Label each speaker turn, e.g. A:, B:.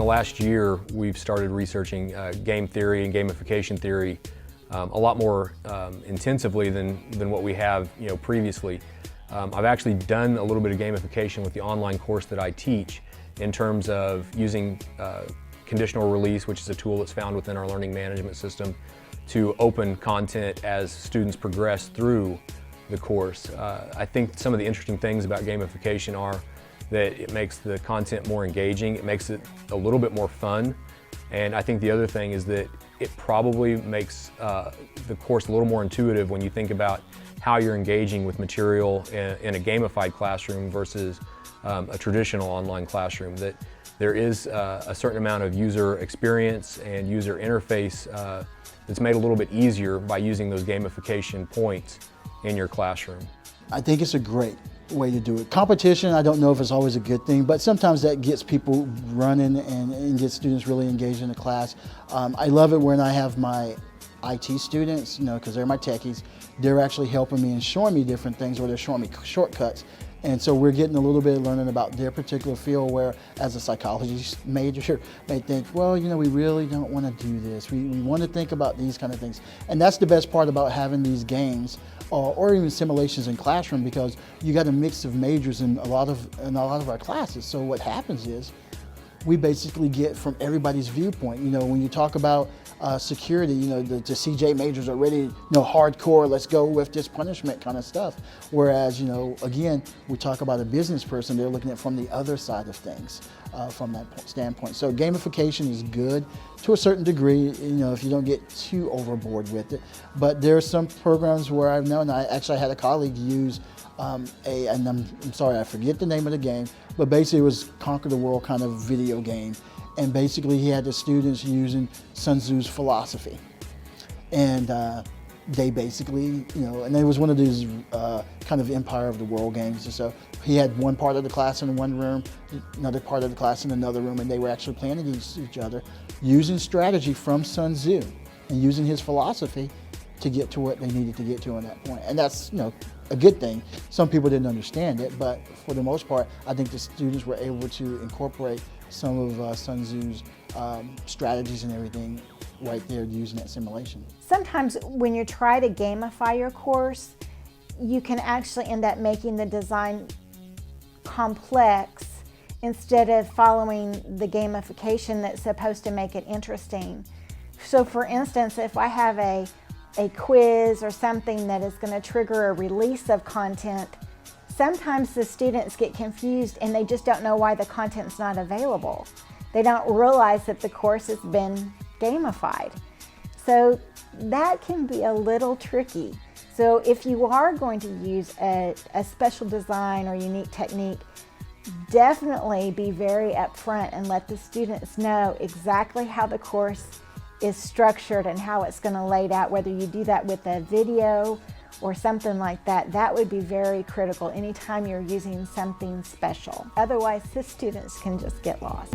A: the last year, we've started researching game theory and gamification theory a lot more intensively than what we have previously. I've actually done a little bit of gamification with the online course that I teach in terms of using conditional release, which is a tool that's found within our learning management system, to open content as students progress through the course. I think some of the interesting things about gamification are that it makes the content more engaging, it makes it a little bit more fun, and I think the other thing is that it probably makes the course a little more intuitive when you think about how you're engaging with material in a gamified classroom versus a traditional online classroom. That there is a certain amount of user experience and user interface that's made a little bit easier by using those gamification points in your classroom.
B: I think it's a great way to do it. Competition, I don't know if it's always a good thing, but sometimes that gets people running and gets students really engaged in the class. I love it when I have my IT students, because they're my techies, they're actually helping me and showing me different things, or they're showing me shortcuts. And so we're getting a little bit of learning about their particular field, where as a psychology major may think, well, we really don't want to do this. We want to think about these kind of things. And that's the best part about having these games or even simulations in classroom, because you got a mix of majors in a lot of our classes. So what happens is we basically get from everybody's viewpoint. When you talk about security, the CJ majors are really, hardcore, let's go with this punishment kind of stuff. Whereas, again, we talk about a business person, they're looking at it from the other side of things, from that standpoint. So gamification is good to a certain degree, if you don't get too overboard with it. But there are some programs where I've known, I actually had a colleague use and I'm sorry, I forget the name of the game, but basically it was Conquer the World kind of video game. And basically he had the students using Sun Tzu's philosophy. And they basically, and it was one of these kind of Empire of the World games. And so he had one part of the class in one room, another part of the class in another room, and they were actually playing against each other, using strategy from Sun Tzu and using his philosophy to get to what they needed to get to on that point. And that's, a good thing. Some people didn't understand it, but for the most part, I think the students were able to incorporate some of Sun Tzu's strategies and everything right there using that simulation.
C: Sometimes when you try to gamify your course, you can actually end up making the design complex instead of following the gamification that's supposed to make it interesting. So for instance, if I have a quiz or something that is going to trigger a release of content, sometimes the students get confused and they just don't know why the content's not available. They don't realize that the course has been gamified. So that can be a little tricky. So if you are going to use a special design or unique technique, definitely be very upfront and let the students know exactly how the course is structured and how it's going to lay it out, whether you do that with a video or something like that. That would be very critical anytime you're using something special. Otherwise, the students can just get lost.